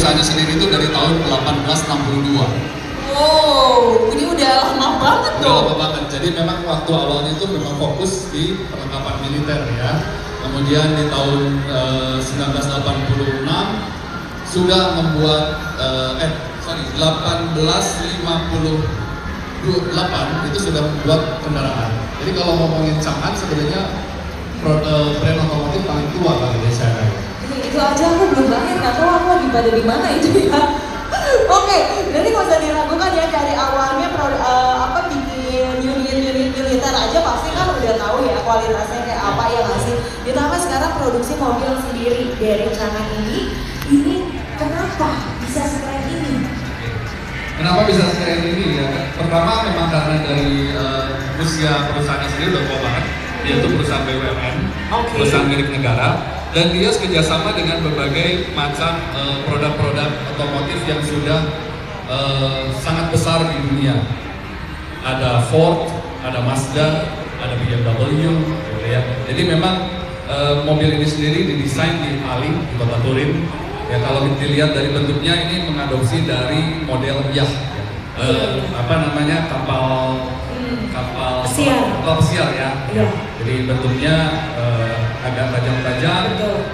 perusahaannya sendiri itu dari tahun 1862. Wow, ini udah lama banget Udah dong. lama banget. Jadi memang waktu awalnya itu memang fokus di perlengkapan militer ya. Kemudian di tahun 1986 sudah membuat 1858 itu sudah membuat kendaraan. Jadi kalau ngomongin Chang'an sebenarnya brand otomotif paling tua kali di China. Itu aja aku belum lahir, nggak tahu aku lagi pada di mana itu ya. Oke, jadi nggak usah diragukan ya, dari awalnya bikin unit-unit militer aja pasti kan udah tahu ya kualitasnya kayak apa ya nggak sih. Ditambah sekarang produksi mobil sendiri dari Chang'an ini kenapa bisa sekeren ini? Kenapa bisa sekeren ini ya? Pertama memang karena dari usia perusahaannya sendiri udah tua banget, yaitu perusahaan BUMN, perusahaan milik negara, dan dia kerjasama dengan berbagai macam produk-produk otomotif yang sudah sangat besar di dunia. Ada Ford, ada Mazda, ada BMW, gitu ya. Jadi memang mobil ini sendiri didesain di Pali, di kota Turin. Ya kalau dilihat dari bentuknya ini mengadopsi dari model Yah, kapal pesiar ya. Iya. Jadi bentuknya agak tajam-tajam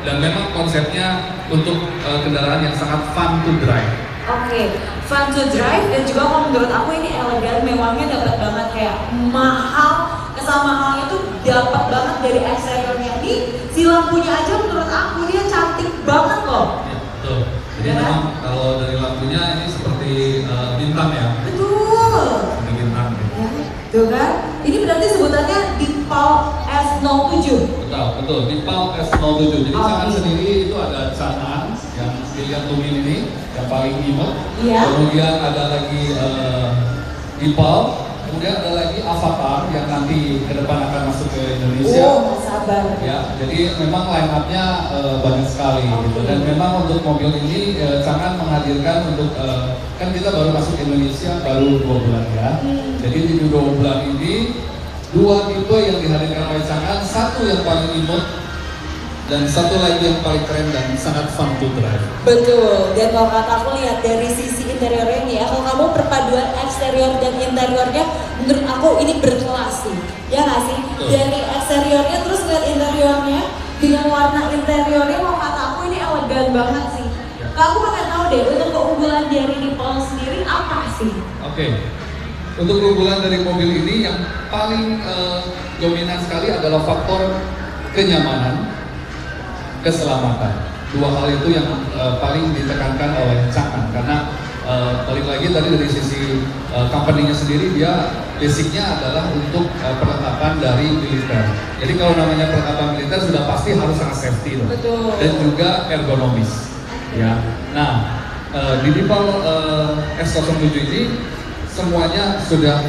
dan memang konsepnya untuk kendaraan yang sangat fun to drive. Oke, fun to drive dan juga kalau menurut aku ini elegan, mewahnya dapat banget, kayak mahal, kesan mahalnya tuh dapat banget dari eksteriornya. Ini si lampunya aja menurut aku dia cantik banget loh. Ya, betul. Jadi memang kalau dari lampunya ini seperti bintang ya. Betul. Seperti bintang. Gitu. Ya, tuh kan? Ini berarti sebutannya Deepal S07. Betul. Di PAL S07. Jadi Chang'an sendiri itu ada Chang'an yang dilihat Lumin ini yang paling imut. Iya. Kemudian ada lagi Deepal. Kemudian ada lagi Avatar yang nanti ke depan akan masuk ke Indonesia. Oh, sabar. Ya, jadi memang line up-nya banyak sekali gitu. Dan memang untuk mobil ini Chang'an menghadirkan untuk kan kita baru masuk Indonesia baru 2 bulan ya. Jadi di 2 bulan ini 2 tipe yang dihadirkan oleh Chang'an, satu yang paling imut dan satu lagi yang paling keren dan sangat fun to drive. Betul, dan kalau kata aku lihat dari sisi interiornya nih ya, kalau kamu perpaduan eksterior dan interiornya menurut aku ini berkelas sih, ya nggak sih? Betul. Dari eksteriornya terus lihat interiornya dengan warna interiornya, kalau kata aku ini elegan banget sih. Aku pengen tahu deh untuk keunggulan dari Deepal sendiri apa sih? Oke. Untuk keunggulan dari mobil ini yang paling dominan sekali adalah faktor kenyamanan, keselamatan. 2 hal itu yang paling ditekankan oleh Chang'an karena balik lagi tadi dari sisi company-nya sendiri dia basicnya adalah untuk perlengkapan dari militer. Jadi kalau namanya perlengkapan militer sudah pasti harus sangat safety loh. Betul. Dan juga ergonomis. Ya. Nah, di Deepal S07 ini semuanya sudah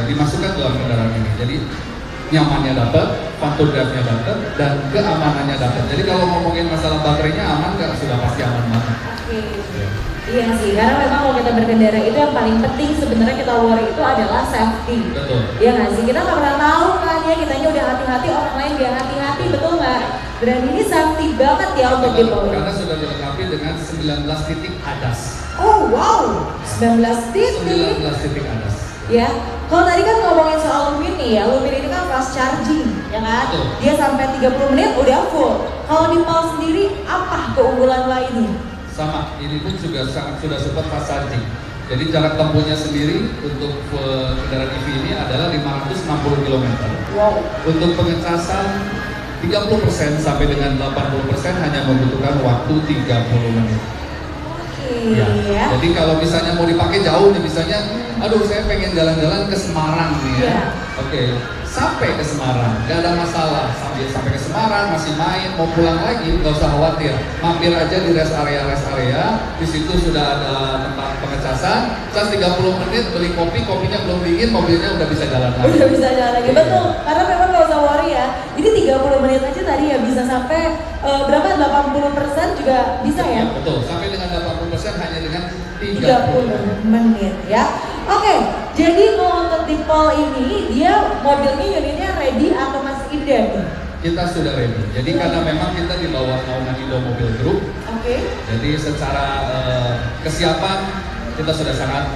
dimasukkan dalam kendaraan ini. Jadi nyamannya dapat, fun to drive-nya dapat, dan keamanannya dapat. Jadi kalau ngomongin masalah baterainya aman nggak? Sudah pasti aman banget. Oke. Iya sih, karena memang kalau kita berkendara itu yang paling penting sebenarnya kita worry itu adalah safety. Betul. Iya nggak sih, kita nggak pernah tahu kan ya, kitanya udah hati-hati, orang lain nggak hati-hati, betul nggak? Dan ini safety banget ya untuk dibawa. Karena sudah dilengkapi dengan 19 titik ADAS. Oh wow, 19 titik. 19 titik ADAS. Ya, kalau tadi kan ngomongin soal Lumin nih ya, Lumin ini kan fast charging, ya kan? Betul. Dia sampai 30 menit udah full. Kalau di Deepal sendiri, apa keunggulan lainnya? Sama, ini pun sudah support fast charging. Jadi jarak tempuhnya sendiri untuk kendaraan EV ini adalah 560 km. Wow. Untuk pengecasan 30% sampai dengan 80% hanya membutuhkan waktu 30 menit. Ya. Jadi kalau misalnya mau dipakai jauh nih, misalnya, aduh saya pengen jalan-jalan ke Semarang nih ya. Oke, sampai ke Semarang, nggak ada masalah. Sampai ke Semarang masih main, mau pulang lagi nggak usah khawatir. Mampir aja di rest area. Di situ sudah ada tempat pengecasan. Cas 30 menit beli kopi, kopinya belum dingin, mobilnya udah bisa jalan lagi. Udah bisa jalan lagi, betul. Karena memang nggak usah worry ya. Ini 30 menit aja tadi ya bisa sampai berapa? 80% juga bisa ya? Betul, sampai dengan 80% hanya dengan 30 menit ya. Oke, jadi kalau untuk Deepal ini dia mobilnya unitnya ready atau masih idem? Kita sudah ready. Jadi karena memang kita di bawah naungan Indo Mobil Group, Oke. Jadi secara kesiapan kita sudah sangat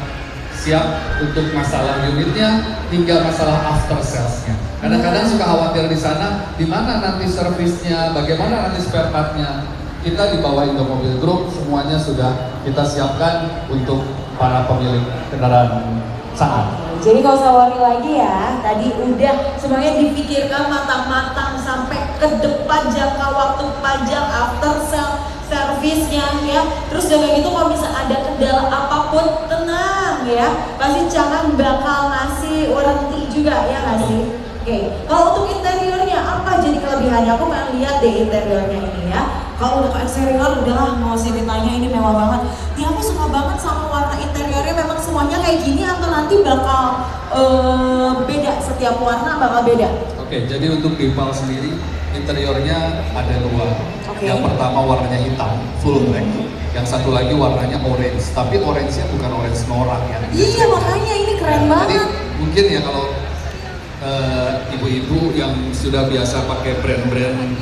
siap untuk masalah unitnya hingga masalah after sales-nya. Kadang-kadang suka khawatir di sana, di mana nanti servisnya, bagaimana nanti spare part-nya. Kita di bawah Indomobil Group semuanya sudah kita siapkan untuk para pemilik kendaraan Chang'an. Jadi kalau usah worry lagi ya, tadi udah semuanya dipikirkan matang-matang sampai ke depan, jangka waktu panjang after sale servisnya ya. Terus juga gitu kalau bisa ada kendala apapun tenang ya, pasti Chang'an bakal ngasih warranty juga ya nggak sih? Oke, kalau untuk interiornya apa jadi kelebihannya? Aku pengen lihat deh interiornya ini ya. Kalau udah ke eksterior udahlah mau sih ditanya, ini mewah banget. Ya aku suka banget sama warna interiornya, memang semuanya kayak gini atau nanti bakal beda, setiap warna bakal beda? Oke, jadi untuk Dival sendiri interiornya ada dua. Yang pertama warnanya hitam, full black. Yang satu lagi warnanya orange, tapi orange-nya bukan orange norak ya. Iya makanya ini keren banget. Jadi mungkin ya kalau ibu-ibu yang sudah biasa pakai brand-brand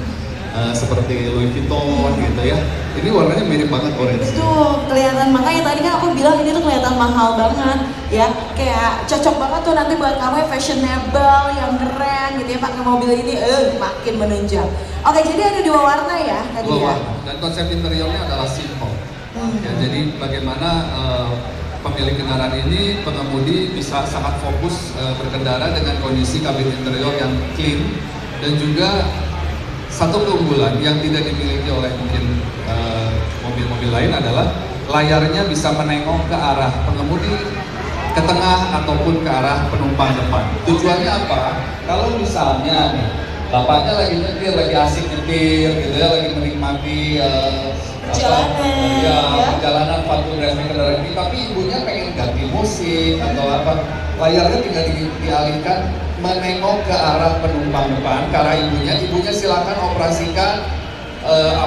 seperti Louis Vuitton gitu ya, ini warnanya mirip banget orange. Tuh kelihatan, makanya tadi kan aku bilang ini tuh kelihatan mahal banget ya, kayak cocok banget tuh nanti buat kamu yang fashionable, yang keren gitu ya, pakai mobil ini makin menunjang. Oke, jadi ada dua warna ya tadi Dua ya. warna, dan konsep interiornya adalah simple. Ya, jadi bagaimana pemilik kendaraan ini, pengemudi bisa sangat fokus berkendara dengan kondisi kabin interior yang clean, dan juga satu keunggulan yang tidak dimiliki oleh mungkin mobil-mobil lain adalah layarnya bisa menengok ke arah pengemudi, ke tengah ataupun ke arah penumpang depan. Tujuannya apa? Kalau misalnya nih, bapaknya lagi nyetir, lagi asik nyetir gitu ya, lagi menikmati perjalanan waktu driving kendaraan ini, tapi ibunya pengen ganti musik atau apa, layarnya tinggal dialihkan menengok ke arah penumpang depan, ke arah ibunya silakan operasikan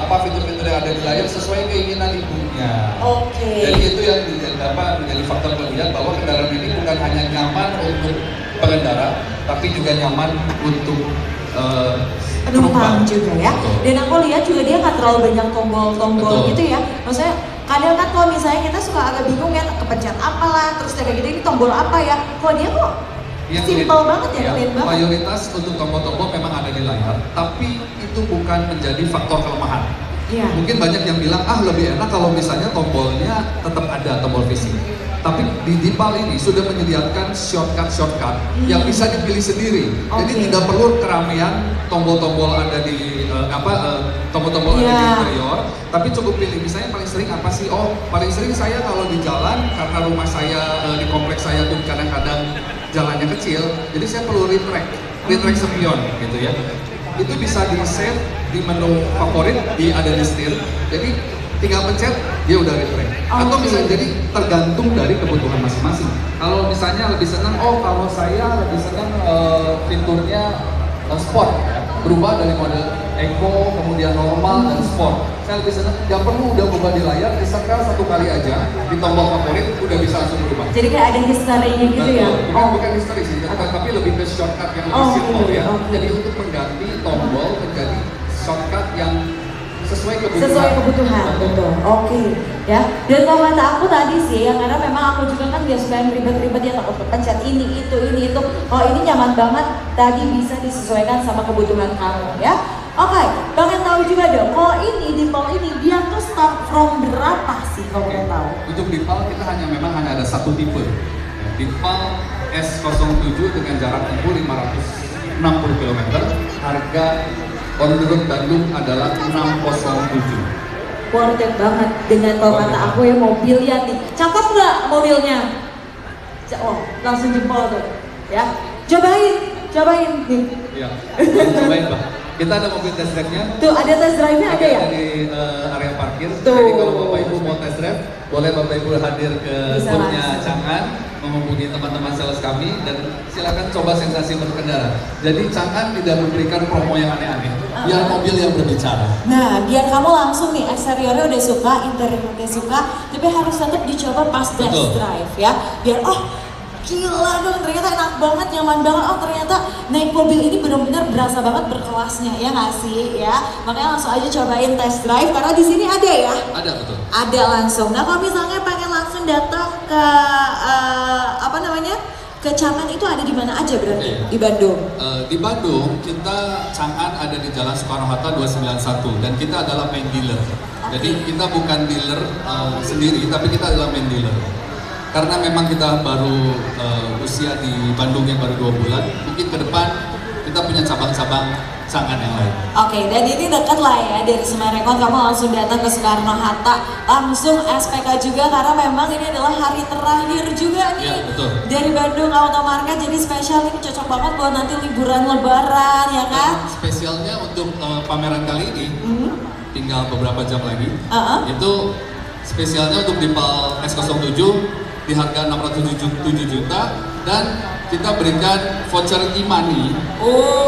fitur-fitur yang ada di layar sesuai keinginan ibunya. Oke. Jadi itu yang menjadi faktor kelebihan bahwa kendaraan ini bukan hanya nyaman untuk pengendara, tapi juga nyaman untuk penumpang juga ya. Betul. Dan aku lihat juga dia nggak terlalu banyak tombol-tombol gitu ya. Maksudnya kadang kan kalau misalnya kita suka agak bingung ya, kepencet apalah, terus kayak gitu ini tombol apa ya. Kalau dia kok simple banget ya, clean banget. Mayoritas untuk tombol-tombol memang ada di layar, tapi itu bukan menjadi faktor kelemahan. Iya. Mungkin banyak yang bilang, lebih enak kalau misalnya tombolnya tetap ada, tombol fisik. Tapi di Dival ini sudah menyediakan shortcut yang bisa dipilih sendiri. Jadi tidak perlu keramaian tombol-tombol ada di tombol-tombol ada di interior, tapi cukup pilih. Misalnya paling sering apa sih? Oh, paling sering saya kalau di jalan, karena rumah saya di kompleks saya tuh kadang-kadang jalannya kecil, jadi saya perlu retract spion gitu ya. Itu bisa di save di menu favorit, ada di setir. Jadi tinggal pencet, dia udah retract. Atau misalnya jadi tergantung dari kebutuhan masing-masing. Kalau misalnya lebih senang, kalau saya lebih senang fiturnya sport ya. Berubah dari model eco, kemudian normal dan sport. Saya lebih senang, nggak perlu udah berubah di layar, disetel satu kali aja di tombol favorit udah bisa langsung berubah. Jadi kayak ada historinya gitu ya? Bukan history sih, tapi lebih ke shortcut yang lebih simple ya. Jadi untuk mengganti tombol menjadi shortcut yang sesuai kebutuhan. Betul. Oke. Ya. Dan kalau kata aku tadi sih ya, karena memang aku juga kan gak suka yang ribet-ribet ya, takut pencet ini itu. Kalau ini nyaman banget, tadi bisa disesuaikan sama kebutuhan kamu ya. Oke, pengen tahu juga dong, kalau ini Dival ini dia tuh start from berapa sih kalau pengen tahu? Untuk Dival kita memang hanya ada satu tipe. Dival S07 dengan jarak tempuh 560 km, harga on the road Bandung adalah 607. Worth it banget dengan kalau kata aku ya mobilnya nih. Cakep nggak mobilnya? Langsung jempol tuh ya. Cobain nih. Iya, cobain Pak. Kita ada mobil test drive-nya. Tuh ada test drive-nya ada ya? Di area parkir. Tuh. Jadi kalau Bapak Ibu mau test drive, boleh Bapak Ibu hadir ke booth-nya Chang'an, menghubungi teman-teman sales kami, dan silakan coba sensasi berkendara. Jadi Chang'an tidak memberikan promo yang aneh-aneh, biar mobil yang berbicara. Nah, biar kamu langsung nih eksteriornya udah suka, interiornya udah suka, tapi harus tetap dicoba pas test drive ya. Biar Gila dong, ternyata enak banget, nyaman banget. Oh ternyata naik mobil ini benar-benar berasa banget berkelasnya, ya nggak sih ya? Makanya langsung aja cobain test drive karena di sini ada ya. Ada, betul. Ada langsung. Nah kalau misalnya pengen langsung datang ke apa namanya ke Changan itu ada di mana aja berarti? Oke. Di Bandung. Di Bandung, kita Changan ada di Jalan Soekarno-Hatta 291 dan kita adalah main dealer. Jadi kita bukan dealer sendiri, tapi kita adalah main dealer. Karena memang kita baru usia di Bandung yang baru 2 bulan, mungkin ke depan kita punya cabang-cabang Changan yang lain. Oke, dan ini dekat lah ya dari Sumarekon, kamu langsung datang ke Soekarno-Hatta, langsung SPK juga karena memang ini adalah hari terakhir juga nih. Iya, betul. Dari Bandung Auto Market, jadi spesial ini cocok banget buat nanti liburan lebaran ya kan? Spesialnya untuk pameran kali ini, tinggal beberapa jam lagi, itu spesialnya untuk Dipal S07 di harga 607 juta dan kita berikan voucher e-money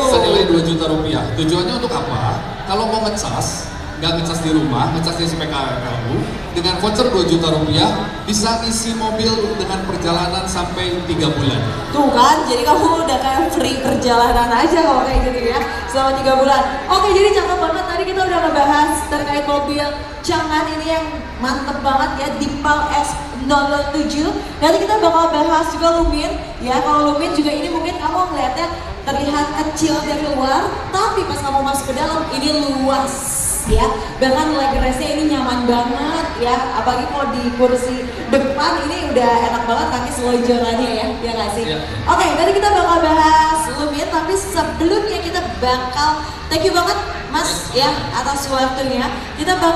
senilai 2 juta rupiah. Tujuannya untuk apa? Kalau mau ngecas, nggak ngecas di rumah, ngecas di SPKLU, dengan voucher 2 juta rupiah bisa isi mobil dengan perjalanan sampai 3 bulan. Tuh kan, jadi kamu udah kayak free perjalanan aja kalau kayak gitu ya, selama 3 bulan. Oke, jadi cakep banget, tadi kita udah ngebahas terkait mobil Changan ini yang mantep banget ya, Dipal S07. Nanti kita bakal bahas juga Lumin ya. Kalau Lumin juga ini mungkin kamu ngeliatnya terlihat kecil dari luar, tapi pas kamu masuk ke dalam ini luas ya. Bahkan leg restnya ini nyaman banget ya. Apalagi kalau di kursi depan ini udah enak banget kaki selonjorannya ya, ya nggak sih? Ya. Oke, nanti kita bakal bahas Lumin, tapi sebelumnya kita bakal thank you banget Mas ya atas waktunya. Kita bakal